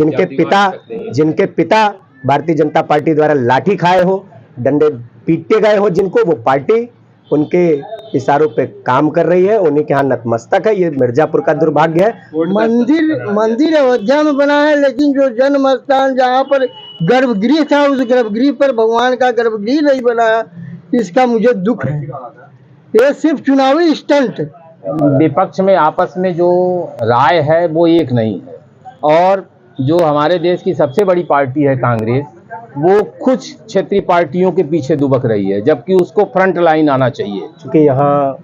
जिनके पिता भारतीय जनता पार्टी द्वारा लाठी खाए हो, डंडे पीटे गए हो, जिनको वो पार्टी उनके इशारों पे काम कर रही है, उन्हीं के यहाँ नतमस्तक है। ये मिर्जापुर का दुर्भाग्य है। मंदिर अयोध्या में बना है, लेकिन जो जन्म स्थान जहाँ पर गर्भगृह था, उस गर्भगृह पर भगवान का गर्भगृह नहीं बना, इसका मुझे दुख है। ये सिर्फ चुनावी स्टंट। विपक्ष में आपस में जो राय है वो एक नहीं है, और जो हमारे देश की सबसे बड़ी पार्टी है कांग्रेस, वो कुछ क्षेत्रीय पार्टियों के पीछे दुबक रही है, जबकि उसको फ्रंट लाइन आना चाहिए। क्योंकि यहाँ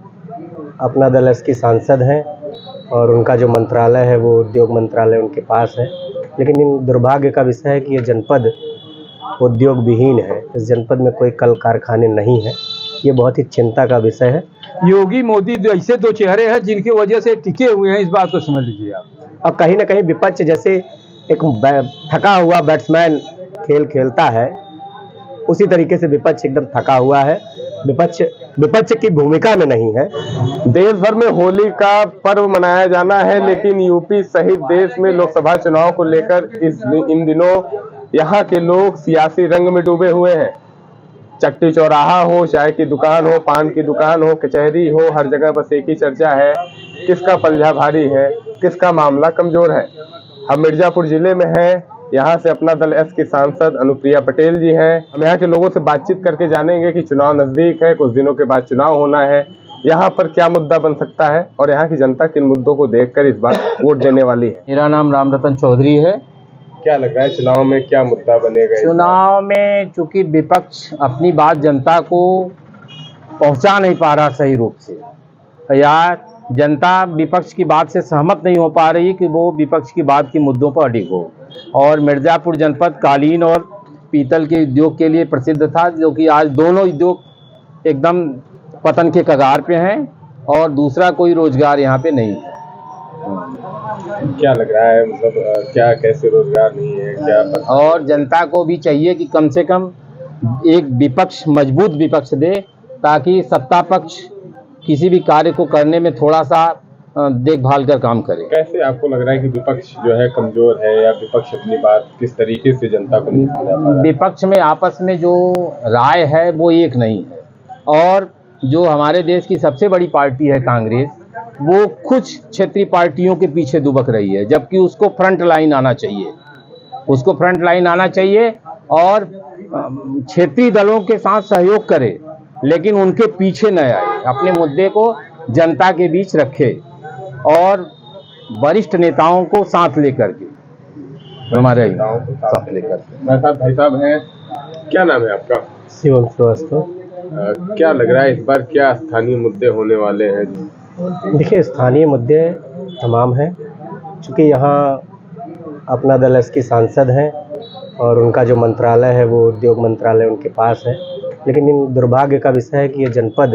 अपना दल की सांसद हैं और उनका जो मंत्रालय है वो उद्योग मंत्रालय उनके पास है, लेकिन इन दुर्भाग्य का विषय है कि ये जनपद उद्योग विहीन है। इस जनपद में कोई कल कारखाने नहीं है। ये बहुत ही चिंता का विषय है। योगी मोदी ऐसे दो चेहरे हैं जिनकी वजह से टिके हुए हैं, इस बात को समझ लीजिए आप। और कहीं ना कहीं विपक्ष जैसे एक थका हुआ बैट्समैन खेल खेलता है, उसी तरीके से विपक्ष एकदम थका हुआ है। विपक्ष की भूमिका में नहीं है। देश भर में होली का पर्व मनाया जाना है, लेकिन यूपी सहित देश में लोकसभा चुनाव को लेकर इन दिनों यहाँ के लोग सियासी रंग में डूबे हुए हैं। चट्टी चौराहा हो, चाय की दुकान हो, पान की दुकान हो, कचहरी हो, हर जगह बस एक ही चर्चा है, किसका पल्ला भारी है, किसका मामला कमजोर है। हम मिर्जापुर जिले में हैं। यहाँ से अपना दल एस की सांसद अनुप्रिया पटेल जी हैं। हम यहाँ के लोगों से बातचीत करके जानेंगे कि चुनाव नजदीक है, कुछ दिनों के बाद चुनाव होना है, यहाँ पर क्या मुद्दा बन सकता है और यहाँ की जनता किन मुद्दों को देखकर इस बार वोट देने वाली है। मेरा नाम राम रतन चौधरी है। क्या लग रहा है चुनाव में क्या मुद्दा बनेगा? चुनाव में चूंकि विपक्ष अपनी बात जनता को पहुंचा नहीं पा रहा सही रूप से, या जनता विपक्ष की बात से सहमत नहीं हो पा रही कि वो विपक्ष की बात के मुद्दों पर अडिग हो। और मिर्जापुर जनपद कालीन और पीतल के उद्योग के लिए प्रसिद्ध था, जो कि आज दोनों उद्योग एकदम पतन के कगार पे हैं और दूसरा कोई रोजगार यहाँ पे नहीं है। क्या लग रहा है, मतलब क्या कैसे रोजगार नहीं है क्या? और जनता को भी चाहिए कि कम से कम एक विपक्ष, मजबूत विपक्ष दे, ताकि सत्ता पक्ष किसी भी कार्य को करने में थोड़ा सा देखभाल कर काम करे। कैसे आपको लग रहा है कि विपक्ष जो है कमजोर है, या विपक्ष अपनी बात किस तरीके से जनता को नहीं समझा पा रहा? विपक्ष में आपस में जो राय है वो एक नहीं है, और जो हमारे देश की सबसे बड़ी पार्टी है कांग्रेस, वो कुछ क्षेत्रीय पार्टियों के पीछे दुबक रही है, जबकि उसको फ्रंट लाइन आना चाहिए। उसको फ्रंट लाइन आना चाहिए और क्षेत्रीय दलों के साथ सहयोग करे, लेकिन उनके पीछे न आए, अपने मुद्दे को जनता के बीच रखे और वरिष्ठ नेताओं को साथ लेकर के, हमारे नेताओं को साथ लेकर के। भाई साहब हैं, क्या नाम है आपका? शिवम श्रीवास्तव। क्या लग रहा है इस बार क्या स्थानीय मुद्दे होने वाले हैं? देखिए, स्थानीय मुद्दे तमाम हैं। चूँकि यहाँ अपना दल की सांसद हैं और उनका जो मंत्रालय है वो उद्योग मंत्रालय उनके पास है, लेकिन इन दुर्भाग्य का विषय है कि ये जनपद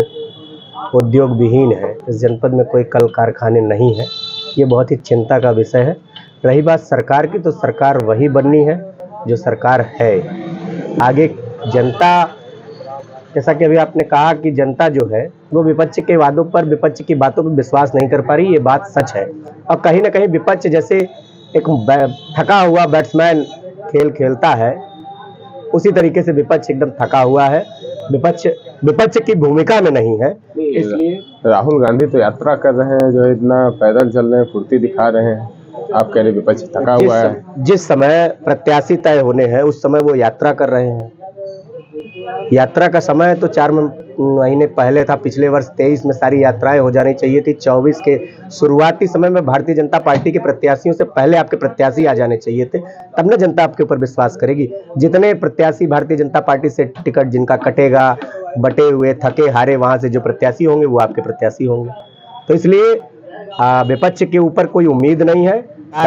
उद्योग विहीन है। इस जनपद में कोई कल कारखाने नहीं है। ये बहुत ही चिंता का विषय है। रही बात सरकार की, तो सरकार वही बननी है जो सरकार है। आगे जनता, जैसा कि अभी आपने कहा कि जनता जो है वो विपक्ष के वादों पर, विपक्ष की बातों पर विश्वास नहीं कर पा रही, ये बात सच है। और कहीं ना कहीं विपक्ष जैसे एक थका हुआ बैट्समैन खेल खेलता है, उसी तरीके से विपक्ष एकदम थका हुआ है। विपक्ष की भूमिका में नहीं है। इसलिए राहुल गांधी तो यात्रा कर रहे हैं, जो इतना पैदल चल रहे हैं, फुर्ती दिखा रहे हैं, आप कह रहे विपक्ष थका हुआ है। जिस समय प्रत्याशी तय होने हैं उस समय वो यात्रा कर रहे हैं। यात्रा का समय तो 4 महीने पहले था। पिछले वर्ष 23 में सारी यात्राएं हो जानी चाहिए थी। 24 के शुरुआती समय में भारतीय जनता पार्टी के प्रत्याशियों से पहले आपके प्रत्याशी आ जाने चाहिए थे, तब ना जनता आपके ऊपर विश्वास करेगी। जितने प्रत्याशी भारतीय जनता पार्टी से टिकट जिनका कटेगा, बटे हुए थके हारे वहां से जो प्रत्याशी होंगे वो आपके प्रत्याशी होंगे। तो इसलिए विपक्ष के ऊपर कोई उम्मीद नहीं है,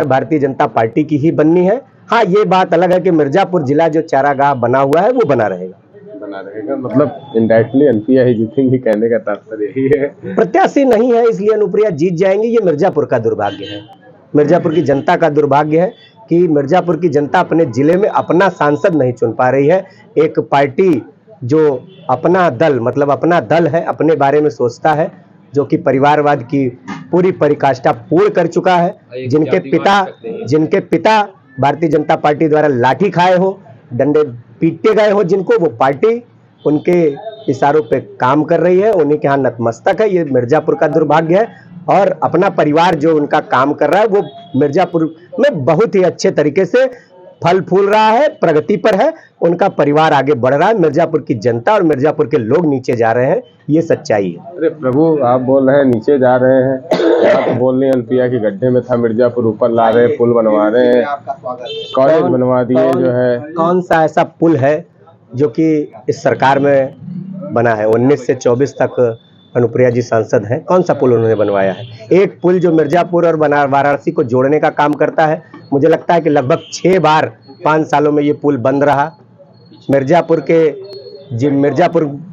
भारतीय जनता पार्टी की ही बननी है। हाँ, ये बात अलग है कि मिर्जापुर जिला जो चारागाह बना हुआ है वो बना रहेगा। मतलब इनडायरेक्टली अनुप्रिया ही जीतेंगी, कहने का तात्पर्य यही है। प्रत्याशी नहीं है इसलिए अनुप्रिया जीत जाएंगी। ये मिर्जापुर का दुर्भाग्य है, मिर्जापुर की जनता का दुर्भाग्य है कि मिर्जापुर की जनता अपने जिले में अपना सांसद नहीं चुन पा रही है। एक पार्टी जो अपना दल, मतलब अपना दल है, अपने बारे में सोचता है, जो कि परिवारवाद की पूरी परिकाष्ठा पूर्ण कर चुका है, जिनके पिता भारतीय जनता पार्टी द्वारा लाठी खाए हो, डंडे पीटे गए हो जिनको, वो पार्टी उनके इशारों पे काम कर रही है, उन्हीं के यहाँ नतमस्तक है। ये मिर्जापुर का दुर्भाग्य है और अपना परिवार जो उनका काम कर रहा है वो मिर्जापुर में बहुत ही अच्छे तरीके से फल फूल रहा है, प्रगति पर है, उनका परिवार आगे बढ़ रहा है। मिर्जापुर की जनता और मिर्जापुर के लोग नीचे जा रहे हैं, ये सच्चाई है। अरे प्रभु, आप बोल रहे हैं नीचे जा रहे हैं, आप तो बोल रहे हैं अनप्रिया के गड्ढे में था मिर्जापुर, ऊपर ला रहे हैं, पुल बनवा रहे हैं, कॉलेज बनवा दिए जो है। कौन सा ऐसा पुल है जो कि इस सरकार में बना है? 19 से 24 तक अनुप्रिया जी सांसद हैं, कौन सा पुल उन्होंने बनवाया है? एक पुल जो मिर्जापुर और वाराणसी को जोड़ने का काम करता है, मुझे लगता है कि लगभग 6 बार 5 सालों में ये पुल बंद रहा। मिर्जापुर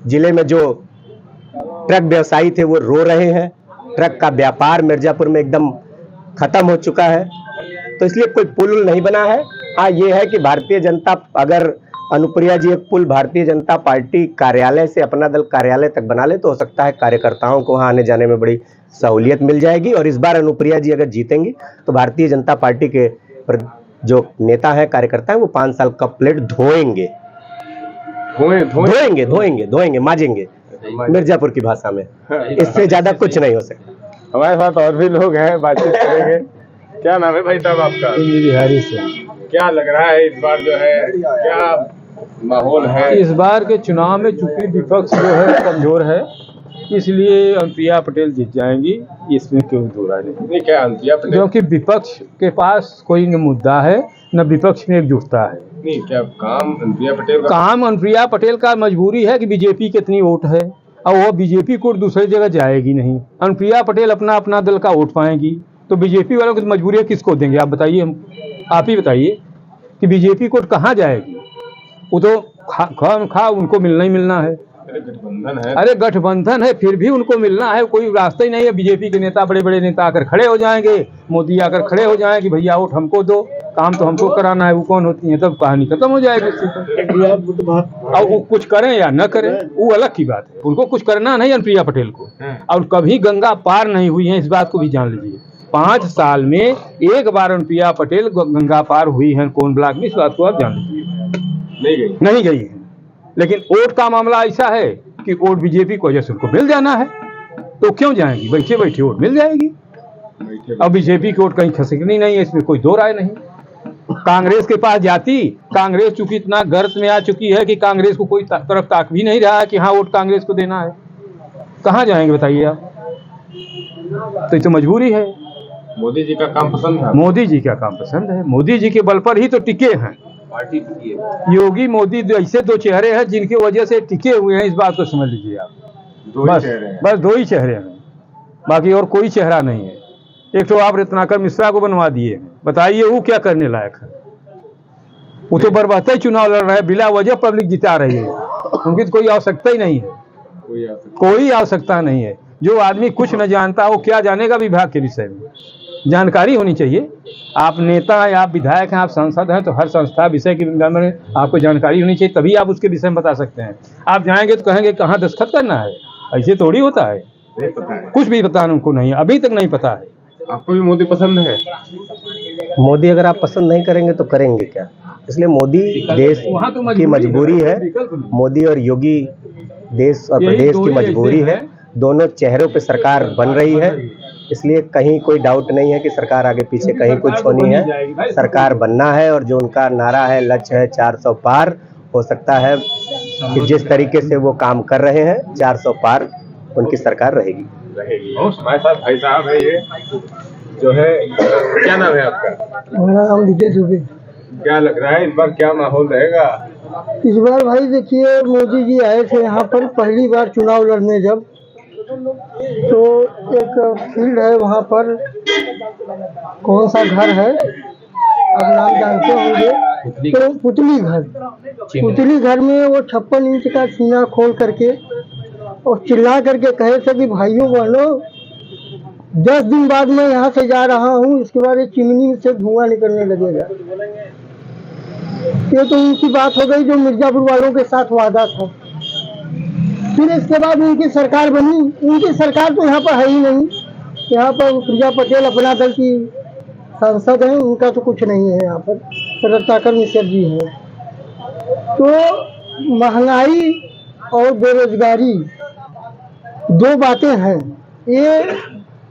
जिले में जो ट्रक व्यवसायी थे वो रो रहे हैं, ट्रक का व्यापार मिर्जापुर में एकदम खत्म हो चुका है, तो इसलिए कोई पुल नहीं बना है। हाँ, ये है कि भारतीय जनता, अगर अनुप्रिया जी एक पुल भारतीय जनता पार्टी कार्यालय से अपना दल कार्यालय तक बना ले तो हो सकता है कार्यकर्ताओं को वहाँ आने जाने में बड़ी सहूलियत मिल जाएगी। और इस बार अनुप्रिया जी अगर जीतेंगी तो भारतीय जनता पार्टी के जो नेता है, कार्यकर्ता है, वो 5 साल का प्लेट धोएंगे, माजेंगे मिर्जापुर की भाषा में। इससे ज्यादा कुछ नहीं हो सकता। हमारे साथ और भी लोग हैं, बातचीत करेंगे। क्या नाम है भाई साहब आपका? बिहारी से। क्या लग रहा है इस बार जो है, क्या माहौल है? इस बार के चुनाव में चूंकि विपक्ष जो है कमजोर है, इसलिए अनुप्रिया पटेल जीत जाएंगी, इसमें क्यों दो राय नहीं। क्या अनुप्रिया पटेल? क्योंकि विपक्ष के पास कोई न मुद्दा है, न विपक्ष में एकजुटता है। नहीं, क्या काम अनुप्रिया पटेल का? काम अनुप्रिया पटेल का मजबूरी है कि बीजेपी कितनी वोट है और वो बीजेपी को दूसरी जगह जाएगी नहीं। अनुप्रिया पटेल अपना दल का वोट पाएंगी तो बीजेपी वालों की मजबूरी है, किसको देंगे आप बताइए? आप ही बताइए कि बीजेपी को कहाँ जाएगी? वो तो खा उनको मिलना ही मिलना है। गठबंधन है। अरे गठबंधन है, फिर भी उनको मिलना है, कोई रास्ता ही नहीं है। बीजेपी के नेता, बड़े बड़े नेता आकर खड़े हो जाएंगे, मोदी आकर खड़े हो जाएंगे, भैया वोट हमको दो, काम तो हमको कराना है। वो कौन होती है? तब कहानी खत्म हो जाएगी। और वो कुछ करें या न करें वो अलग की बात है, उनको कुछ करना नहीं अनुप्रिया पटेल को। और कभी गंगा पार नहीं हुई है, इस बात को भी जान लीजिए। 5 साल में एक बार अनुप्रिया पटेल गंगा पार हुई है कौन ब्लॉक में, इस बात को आप जान लीजिए। नहीं गई है। लेकिन वोट का मामला ऐसा है कि वोट बीजेपी को वजह से उनको मिल जाना है, तो क्यों जाएंगी? बैठे बैठे वोट मिल जाएगी। अब बीजेपी की वोट कहीं खसकनी नहीं है, इसमें कोई दो राय नहीं। कांग्रेस के पास जाती, कांग्रेस चूंकि इतना गर्त में आ चुकी है कि कांग्रेस को कोई तरफ ताक भी नहीं रहा है कि हाँ वोट कांग्रेस को देना है। कहाँ जाएंगे बताइए आप? तो ये तो मजबूरी है। मोदी जी का काम पसंद है? मोदी जी का काम पसंद है, मोदी जी के बल पर ही तो टिके हैं। पार्टी टिकी है। योगी मोदी ऐसे 2 चेहरे हैं जिनकी वजह से टिके हुए हैं, इस बात को समझ लीजिए आप। बस 2 ही चेहरे हैं, बाकी और कोई चेहरा नहीं है। एक तो आप रत्नाकर मिश्रा को बनवा दिए, बताइए वो क्या करने लायक है? वो तो बर्बाद चुनाव लड़ रहे हैं, बिला वजह पब्लिक जिता रही है, उनकी तो कोई आवश्यकता ही नहीं है। कोई आवश्यकता नहीं है। जो आदमी कुछ न जानता हो क्या जानेगा विभाग के विषय में? जानकारी होनी चाहिए। आप नेता हैं, आप विधायक हैं, आप सांसद हैं, तो हर संस्था विषय के बारे में आपको जानकारी होनी चाहिए, तभी आप उसके विषय में बता सकते हैं। आप जाएंगे तो कहेंगे कहाँ दस्तखत करना है, ऐसे थोड़ी होता है। कुछ भी पता उनको नहीं है, अभी तक नहीं पता है। आपको भी मोदी पसंद है? मोदी अगर आप पसंद नहीं करेंगे तो करेंगे क्या? इसलिए मोदी देश की मजबूरी है। मोदी और योगी देश और प्रदेश की मजबूरी है। दोनों चेहरों पे सरकार बन रही है, इसलिए कहीं कोई डाउट नहीं है कि सरकार आगे पीछे कहीं कुछ होनी है। सरकार बनना है और जो उनका नारा है, लक्ष्य है 400 पार। हो सकता है कि जिस तरीके से वो काम कर रहे हैं 400 पार उनकी सरकार रहेगी। हमारे साथ भाई साहब है, ये जो है, क्या नाम है आपका? मेरा नाम विजय दुबे। क्या लग रहा है इस बार क्या माहौल रहेगा? इस बार भाई देखिए, मोदी जी आए थे यहाँ पर पहली बार चुनाव लड़ने, जब तो एक फील्ड है वहाँ पर, कौन सा घर है आप नाम जानते होंगे, तो पुतली घर में वो 56 इंच का सीना खोल करके और चिल्ला करके कहे थे कि भाइयों बहनों 10 दिन बाद मैं यहाँ से जा रहा हूँ, इसके बाद ये चिमनी से धुआं निकलने लगेगा। ये तो उनकी बात हो गई जो मिर्जापुर वालों के साथ वादा था। फिर इसके बाद उनकी सरकार बनी। उनकी सरकार तो यहाँ पर है ही नहीं। यहाँ पर प्रिया पटेल अपना दल की सांसद हैं, उनका तो कुछ नहीं है यहाँ पर, रत्नाकर मिश्र जी हैं। तो महंगाई और बेरोजगारी दो बातें हैं। ये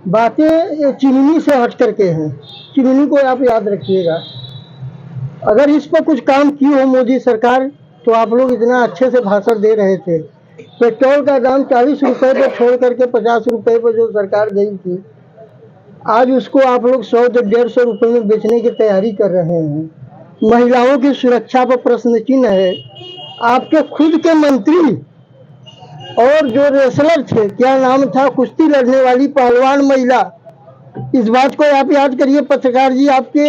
बातें चिमनी से हट करके हैं, चिमनी को आप याद रखिएगा। अगर इस पर कुछ काम की हो मोदी सरकार तो आप लोग इतना अच्छे से भाषण दे रहे थे। पेट्रोल का दाम 40 रुपए पर छोड़ करके 50 रुपए पर जो सरकार गई थी, आज उसको आप लोग 100 से 150 रुपए में बेचने की तैयारी कर रहे हैं। महिलाओं की सुरक्षा पर प्रश्न चिन्ह है। आपके खुद के मंत्री और जो रेसलर थे, क्या नाम था, कुश्ती लड़ने वाली पहलवान महिला, इस बात को आप याद करिए पत्रकार जी, आपके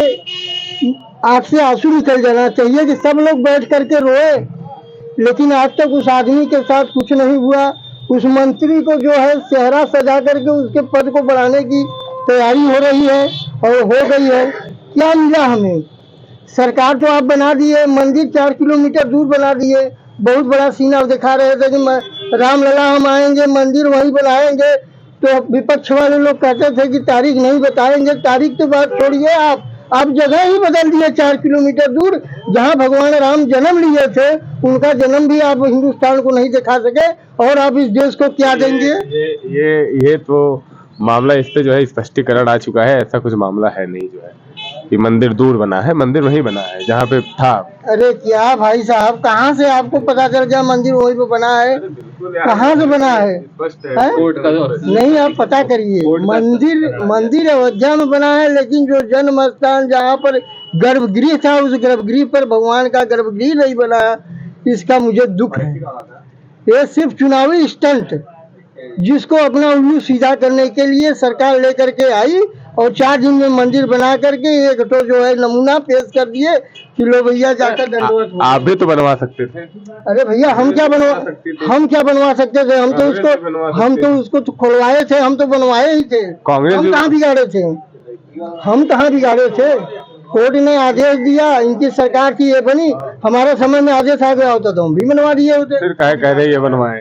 आंख से आंसू निकल जाना चाहिए कि सब लोग बैठ करके रोए, लेकिन आज तक उस आदमी के साथ कुछ नहीं हुआ। उस मंत्री को जो है सेहरा सजा करके उसके पद को बढ़ाने की तैयारी हो रही है और हो गई है। क्या मिला हमें? सरकार तो आप बना दिए, मंदिर 4 किलोमीटर दूर बना दिए, बहुत बड़ा सीना दिखा रहे थे कि रामलला हम आएंगे, मंदिर वहीं बनाएंगे। तो विपक्ष वाले लोग कहते थे कि तारीख नहीं बताएंगे। तारीख तो बात छोड़िए, आप जगह ही बदल दिए 4 किलोमीटर दूर। जहां भगवान राम जन्म लिए थे, उनका जन्म भी आप हिंदुस्तान को नहीं दिखा सके, और आप इस देश को क्या देंगे? ये तो मामला, इस पे जो है स्पष्टीकरण आ चुका है। ऐसा कुछ मामला है नहीं जो है कि मंदिर दूर बना है, मंदिर वहीं बना है जहाँ पे था। अरे क्या भाई साहब, कहाँ से आपको पता चल गया मंदिर वहीं पे बना है? कहाँ से बना है? नहीं, आप पता करिए। मंदिर अयोध्या में बना है, लेकिन जो जन्म स्थान जहाँ पर गर्भगृह था, उस गर्भगृह पर भगवान का गर्भगृह नहीं बना। इसका मुझे दुख है। ये सिर्फ चुनावी स्टंट, जिसको अपना उल्लू सीधा करने के लिए सरकार लेकर के आई और 4 दिन में मंदिर बना करके एक तो जो है नमूना पेश कर दिए कि लो भैया जाकर दंडवत। आप भी तो बनवा सकते थे। अरे भैया, हम क्या बनवा सकते थे? हम तो उसको तो खुलवाए थे, हम तो बनवाए ही थे। कांग्रेस हम कहाँ बिगाड़े थे? हम कहाँ बिगाड़े थे? कोर्ट ने आदेश दिया, इनकी सरकार की ये बनी, हमारे समय में आदेश आ गया होता तो हम भी बनवा दिए होते। फिर कह रहे ये बनवाए?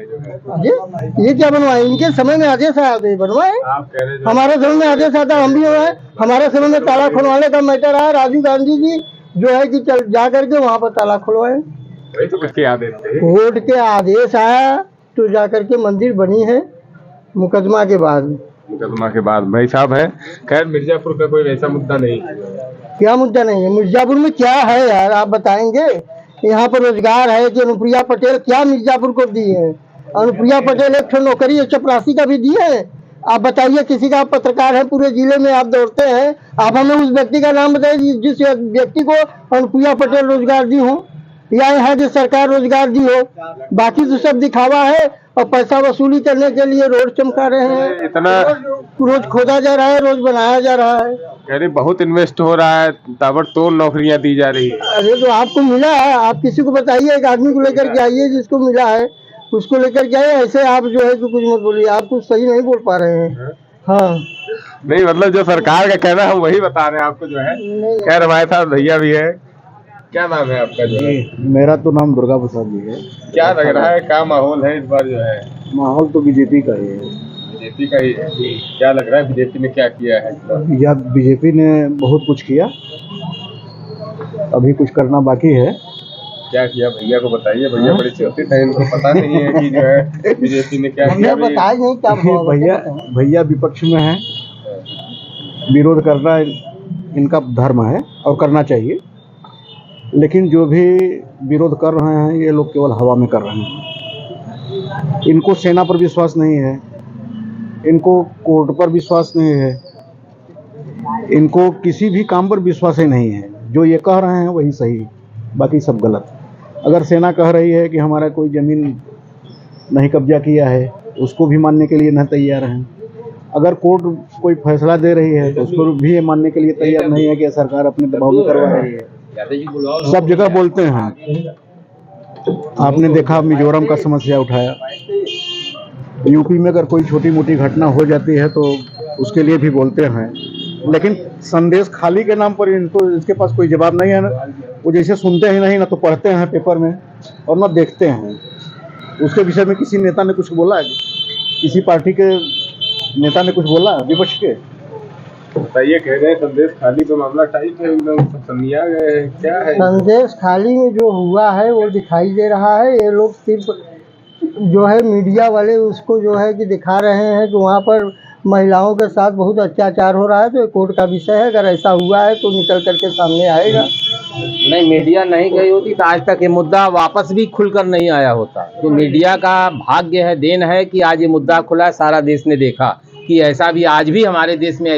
ये क्या बनवाए? इनके समय में आदेश आया तो ये बनवाए। हमारे समय में आदेश आता हम भी बनवाए। हमारे समय में ताला खुलवाने का मैटर आया, राजीव गांधी जी जो है कि चल जा करके वहाँ पर ताला खुलवाए। तो किसके आदेश थे? कोर्ट के आदेश आया तो जा करके मंदिर बनी है, मुकदमा के बाद। भाई साहब है। खैर, मिर्जापुर का कोई वैसा मुद्दा नहीं है। क्या मुद्दा नहीं है? मिर्जापुर में क्या है यार, आप बताएंगे? यहाँ पर रोजगार है कि अनुप्रिया पटेल क्या मिर्जापुर को दी है? अनुप्रिया पटेल एक नौकरी चपरासी का भी दी है? आप बताइए, किसी का आप पत्रकार है, पूरे जिले में आप दौड़ते हैं, आप हमें उस व्यक्ति का नाम बताइए जिस व्यक्ति को अनुप्रिया पटेल रोजगार दी हो, या यहाँ की सरकार रोजगार दी हो। बाकी तो सब दिखावा है और पैसा वसूली करने के लिए रोड चमका रहे हैं। इतना रोज खोदा जा रहा है, रोज बनाया जा रहा है। अरे बहुत इन्वेस्ट हो रहा है, ताबड़तोड़ नौकरियां दी जा रही है। अरे तो आपको मिला है, आप किसी को बताइए, एक आदमी को लेकर के आइए जिसको मिला है, उसको लेकर के आइए। ऐसे आप जो है कि कुछ मत बोलिए, आप कुछ सही नहीं बोल पा रहे हैं। हाँ, नहीं मतलब जो सरकार का कहना है वही बता रहे हैं आपको जो है। खैर, हमारे साथ भैया भी है। क्या नाम है आपका? जो है मेरा तो नाम दुर्गा प्रसाद जी है। क्या लग रहा है, क्या माहौल है इस बार जो है? माहौल तो बीजेपी का ही है। बीजेपी का ही है। क्या लग रहा है बीजेपी ने क्या किया है? या बीजेपी ने बहुत कुछ किया, अभी कुछ करना बाकी है। क्या किया भैया को बताइए। भैया बड़े चिंतित है, इनको पता नहीं है कि जो है बीजेपी ने क्या किया। बताए नहीं क्या? भैया विपक्ष में है, विरोध करना इनका धर्म है और करना चाहिए, लेकिन जो भी विरोध कर रहे हैं ये लोग केवल हवा में कर रहे हैं। इनको सेना पर विश्वास नहीं है, इनको कोर्ट पर विश्वास नहीं है, इनको किसी भी काम पर विश्वास ही नहीं है। जो ये कह रहे हैं वही सही, बाकी सब गलत। अगर सेना कह रही है कि हमारा कोई ज़मीन नहीं कब्जा किया है, उसको भी मानने के लिए नहीं तैयार हैं। अगर कोर्ट कोई फैसला दे रही है तो उसको भी ये मानने के लिए तैयार नहीं है कि सरकार अपने दबाव में करवा रही है। सब जगह बोलते हैं। आपने देखा मिजोरम का समस्या उठाया, यूपी में अगर कोई छोटी मोटी घटना हो जाती है तो उसके लिए भी बोलते हैं, लेकिन संदेश खाली के नाम पर इनको इसके पास कोई जवाब नहीं है ना। वो जैसे सुनते ही नहीं, ना तो पढ़ते हैं पेपर में और ना देखते हैं। उसके विषय में किसी नेता ने कुछ बोला है? किसी पार्टी के नेता ने कुछ बोला विपक्ष के? बताइए, कह रहे हैं संदेश खाली पे मामला टाइट है, एकदम समिया गए हैं, क्या है? संदेश खाली में जो हुआ है वो दिखाई दे रहा है। ये लोग सिर्फ जो है मीडिया वाले उसको जो है कि दिखा रहे हैं कि वहाँ पर महिलाओं के साथ बहुत अत्याचार हो रहा है, तो ये कोर्ट का विषय है। अगर ऐसा हुआ है तो निकल करके सामने आएगा। नहीं, मीडिया नहीं गई होती तो आज तक ये मुद्दा वापस भी खुलकर नहीं आया होता। तो मीडिया का भाग्य है, देन है कि आज ये मुद्दा खुला, सारा देश ने देखा कि ऐसा भी आज भी हमारे देश में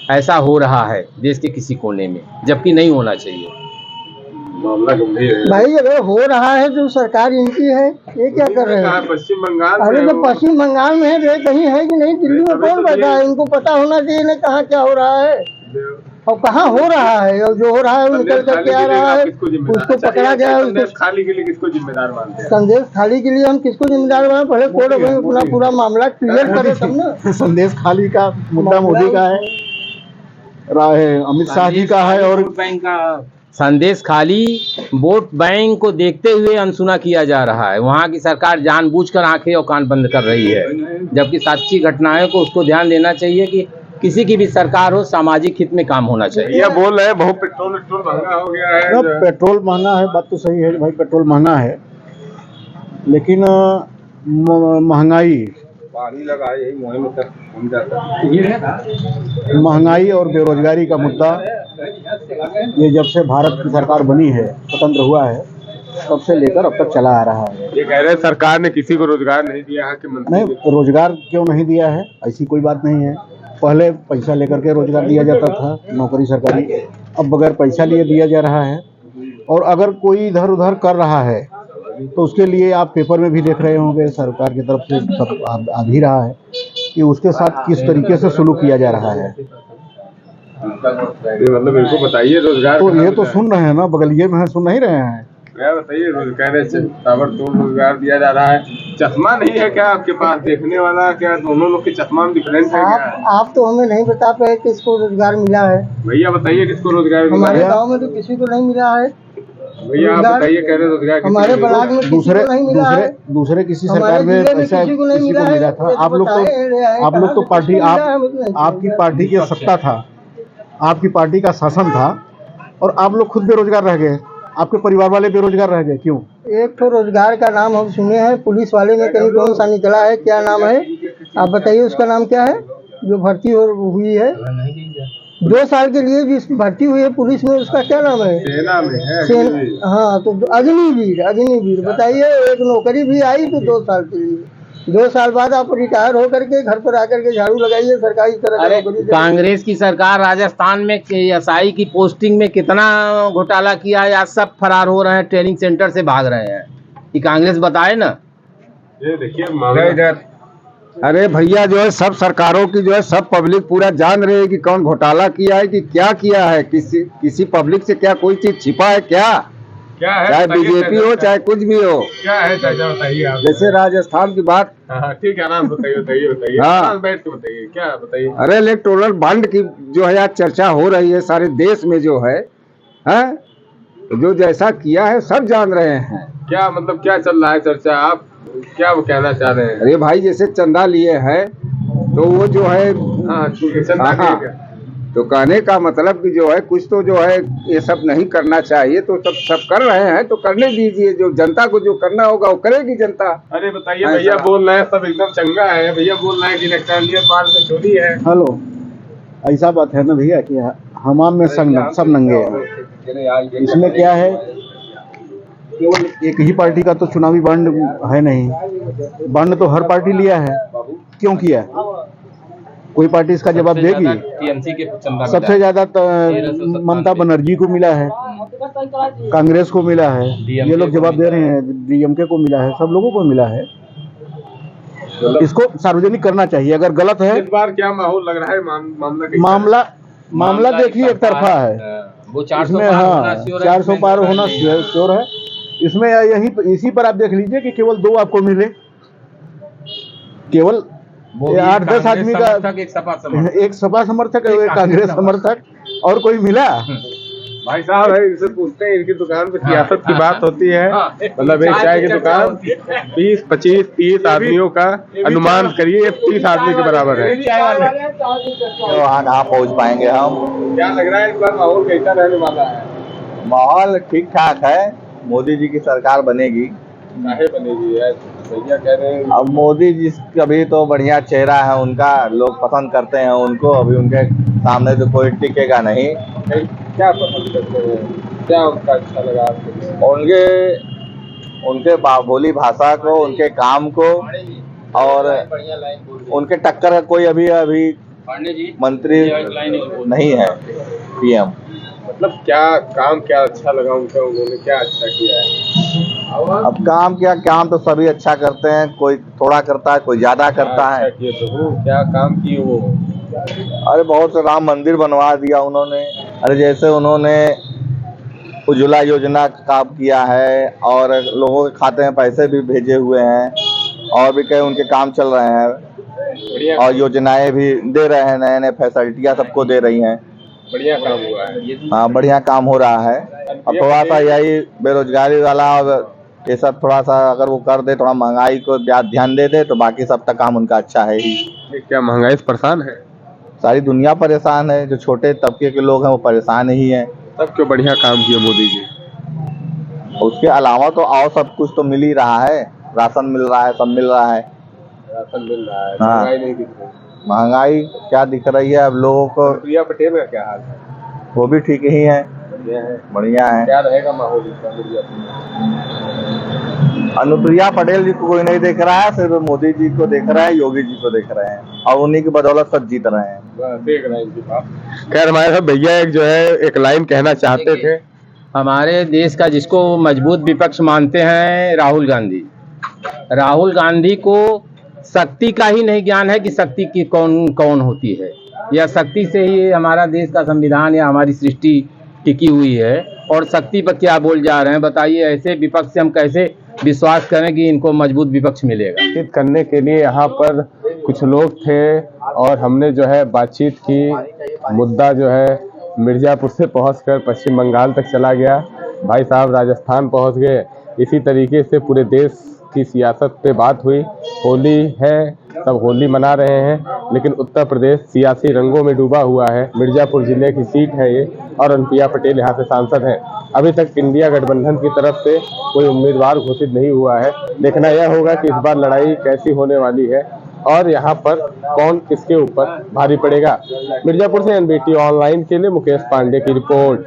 ऐसा हो रहा है, देश के किसी कोने में, जबकि नहीं होना चाहिए। मामला गंभीर है भाई अगर हो रहा है तो सरकार इनकी है, ये क्या कर रहे हैं? पश्चिम बंगाल अरे में तो पश्चिम बंगाल में है, वे कहीं है कि नहीं? दिल्ली में कौन बैठा है? इनको पता होना चाहिए ना कहाँ क्या हो रहा है और कहाँ हो रहा है, और जो हो रहा है वो निकल करके आ रहा है, उसको पकड़ा गया है। संदेश खाली के लिए किसको जिम्मेदार मानते हैं? संदेश खाली के लिए हम किसको जिम्मेदार बनाए? पहले कोर्ट में अपना पूरा मामला क्लियर करे तब ना। संदेश खाली का मुद्दा मोदी का है, अमित शाह जी का है, और वोट बैंक का संदेश खाली वोट बैंक को देखते हुए अनसुना किया जा रहा है। वहाँ की सरकार जानबूझकर आंखें और कान बंद कर रही है, जबकि सच्ची घटनाओं को उसको ध्यान देना चाहिए कि किसी की भी सरकार हो, सामाजिक हित में काम होना चाहिए। ये बोल रहे हैं बहुत पेट्रोल महंगा हो गया है। पेट्रोल महंगा है, बात तो सही है भाई, पेट्रोल महंगा है, लेकिन महंगाई महंगाई और बेरोजगारी का मुद्दा ये जब से भारत की सरकार बनी है, स्वतंत्र हुआ है, तब से लेकर अब तक चला आ रहा है। ये कह रहे हैं सरकार ने किसी को रोजगार नहीं दिया है कि नहीं, रोजगार क्यों नहीं दिया है? ऐसी कोई बात नहीं है। पहले पैसा लेकर के रोजगार दिया जाता था, नौकरी सरकारी, अब बगैर पैसा लिए दिया जा रहा है। और अगर कोई इधर उधर कर रहा है तो उसके लिए आप पेपर में भी देख रहे होंगे, सरकार की तरफ से सब आ भी रहा है कि उसके साथ किस तरीके से सुलूक किया जा रहा है। मतलब इनको बताइए रोजगार तो ये तो सुन रहे हैं ना, बगलिए में है, सुन नहीं रहे हैं क्या? बताइए, कह रहे ताबड़तोड़ रोजगार दिया जा रहा है। चश्मा नहीं है क्या आपके पास देखने वाला? क्या दोनों लोग के चश्मा में डिफरेंस है क्या? आप तो हमें नहीं बता पाए किसको रोजगार मिला है। भैया बताइए किसको रोजगार मिला हमारे है? गाँव में तो किसी को नहीं मिला है। भैया आप बताइए, कह रहे रोजगार हमारे ब्लॉक में दूसरे किसी सरकार में पैसा किसी को मिला था। आप लोग तो पार्टी, आपकी पार्टी की सत्ता था, आपकी पार्टी का शासन था, और आप लोग खुद बेरोजगार रह गए, आपके परिवार वाले बेरोजगार रह गए। क्यों? एक तो रोजगार का नाम हम सुने हैं, पुलिस वाले में कहीं कौन सा निकला है, क्या नाम है आप बताइए? उसका नाम क्या है जो भर्ती हुई है 2 साल के लिए जिस भर्ती हुई है पुलिस में, उसका क्या नाम है? सेना में है। हाँ, तो अग्निवीर बताइए। एक नौकरी भी आई तो 2 साल के लिए, 2 साल बाद आप रिटायर होकर के घर पर आकर के झाड़ू लगाइए सरकारी तरह। अरे कांग्रेस की सरकार राजस्थान में एसआई की पोस्टिंग में कितना घोटाला किया है, आज सब फरार हो रहे हैं, ट्रेनिंग सेंटर से भाग रहे हैं। ये कांग्रेस बताए ना। ये देखिए इधर, अरे भैया जो है सब सरकारों की जो है सब पब्लिक पूरा जान रही है कि कौन घोटाला किया है कि क्या किया है। किसी पब्लिक से क्या कोई चीज छिपा है क्या? क्या है? चाहे बीजेपी हो चाहे कुछ भी हो। क्या है चाचा बताइए आप। जैसे राजस्थान की बात, ठीक है, आराम बताइए हाँ, बैठ के बताइए, क्या बताइए। अरे इलेक्टोरल बॉन्ड की जो है आज चर्चा हो रही है सारे देश में, जो है जो जैसा किया है सब जान रहे हैं। क्या मतलब क्या चल रहा है चर्चा? आप क्या वो कहना चाह रहे हैं? अरे भाई जैसे चंदा लिए हैं तो वो जो है, तो कहने का मतलब कि जो है कुछ तो जो है ये सब नहीं करना चाहिए, तो सब कर रहे हैं तो करने दीजिए। जो जनता को जो करना होगा वो करेगी जनता। अरे बताइए, भैया बोल रहे हैं सब एकदम चंगा है, भैया बोल रहे हैं कि इलेक्ट्रॉनिक पार्ट में चोरी है। हेलो, ऐसा बात है ना भैया कि हमाम में सब नंगे हैं। इसमें क्या है, केवल एक ही पार्टी का तो चुनावी बॉन्ड है नहीं, बॉन्ड तो हर पार्टी लिया है। क्यों किया? कोई पार्टी इसका जवाब देगी? टीएमसी के सबसे ज्यादा ममता बनर्जी को मिला है, कांग्रेस को मिला है, ये लोग जवाब दे रहे हैं, डीएमके को मिला है, सब लोगों को मिला है। इसको सार्वजनिक करना चाहिए। अगर गलत है, इस बार क्या माहौल लग रहा है? मामला देखिए एक तरफा है, वो 400 इसमें हाँ 400 पार होना श्योर है। इसमें इसी पर आप देख लीजिए कि केवल 2 आपको मिले, केवल 8-10 आदमी का, एक सपा समर्थक, एक कांग्रेस समर्थक, और कोई मिला? भाई साहब है, इनसे पूछते हैं, इनकी दुकान पे सियासत की बात होती है, मतलब एक चाय की दुकान 20, 25, 30 आदमियों का अनुमान करिए, 30 आदमी के बराबर है। वहाँ कहाँ पहुँच पाएंगे हम। क्या लग रहा है इस बार माहौल कैसा रहने वाला है? माहौल ठीक ठाक है, मोदी जी की सरकार बनेगी। काहे बनेगी यार, भैया कह रहे हैं। अब मोदी जी कभी तो बढ़िया चेहरा है उनका, लोग पसंद करते हैं उनको, अभी उनके सामने तो कोई टिकेगा नहीं। क्या पसंद करते हैं, क्या उनका अच्छा लगा आपको? उनके बोली भाषा को, उनके काम को, और उनके टक्कर का कोई अभी मंत्री नहीं है पीएम। मतलब क्या काम, क्या अच्छा लगा उनका, उन्होंने क्या अच्छा किया है? अब काम तो सभी अच्छा करते हैं, कोई थोड़ा करता है, कोई ज्यादा करता है। क्या काम किए वो? अरे बहुत से राम मंदिर बनवा दिया उन्होंने। अरे जैसे उन्होंने उज्ज्वला योजना का काम किया है, और लोगों के खाते में पैसे भी भेजे हुए हैं, और भी कई उनके काम चल रहे हैं, और योजनाएं भी दे रहे हैं, नए नए फैसिलिटियाँ सबको दे रही हैं। बढ़िया काम हुआ है। हाँ, बढ़िया काम हो रहा है। अब थोड़ा सा यही बेरोजगारी वाला और ये सब थोड़ा सा अगर वो कर दे, थोड़ा महंगाई को ध्यान दे दे, तो बाकी सब तक काम उनका अच्छा है ही। क्या महंगाई से परेशान है? सारी दुनिया परेशान है, जो छोटे तबके के लोग हैं वो परेशान ही हैं। सब क्यों बढ़िया काम किए मोदी जी? उसके अलावा तो और सब कुछ तो मिल ही रहा है, राशन मिल रहा है, सब मिल रहा है। राशन मिल रहा है, हाँ। महंगाई नहीं दिख रही। महंगाई क्या दिख रही है अब लोगों को? प्रिया पटेल का क्या हाल है? वो भी ठीक ही है, बढ़िया है। क्या रहेगा माहौल इसका? अनुप्रिया पटेल जी को कोई नहीं देख रहा है, सिर्फ मोदी जी को देख रहा है, योगी जी को देख रहे हैं, और उन्हीं की बदौलत सब जीत रहे हैं। देख रहे हैं इनकी बात। खैर हमारे साथ भैया एक जो है एक लाइन कहना चाहते थे। हमारे देश का जिसको मजबूत विपक्ष मानते हैं राहुल गांधी। राहुल गांधी को शक्ति का ही नहीं ज्ञान है कि शक्ति की कौन कौन होती है, या शक्ति से ही हमारा देश का संविधान या हमारी सृष्टि टिकी हुई है, और शक्ति पर क्या बोल जा रहे हैं बताइए। ऐसे विपक्ष से हम कैसे विश्वास करें कि इनको मजबूत विपक्ष मिलेगा। बातचीत करने के लिए यहाँ पर कुछ लोग थे, और हमने जो है बातचीत की। मुद्दा जो है मिर्जापुर से पहुंचकर पश्चिम बंगाल तक चला गया, भाई साहब राजस्थान पहुंच गए। इसी तरीके से पूरे देश की सियासत पे बात हुई। होली है, सब होली मना रहे हैं, लेकिन उत्तर प्रदेश सियासी रंगों में डूबा हुआ है। मिर्जापुर जिले की सीट है ये, और अनुप्रिया पटेल यहाँ से सांसद हैं। अभी तक इंडिया गठबंधन की तरफ से कोई उम्मीदवार घोषित नहीं हुआ है। देखना यह होगा कि इस बार लड़ाई कैसी होने वाली है, और यहाँ पर कौन किसके ऊपर भारी पड़ेगा। मिर्जापुर से एनबीटी ऑनलाइन के लिए मुकेश पांडे की रिपोर्ट।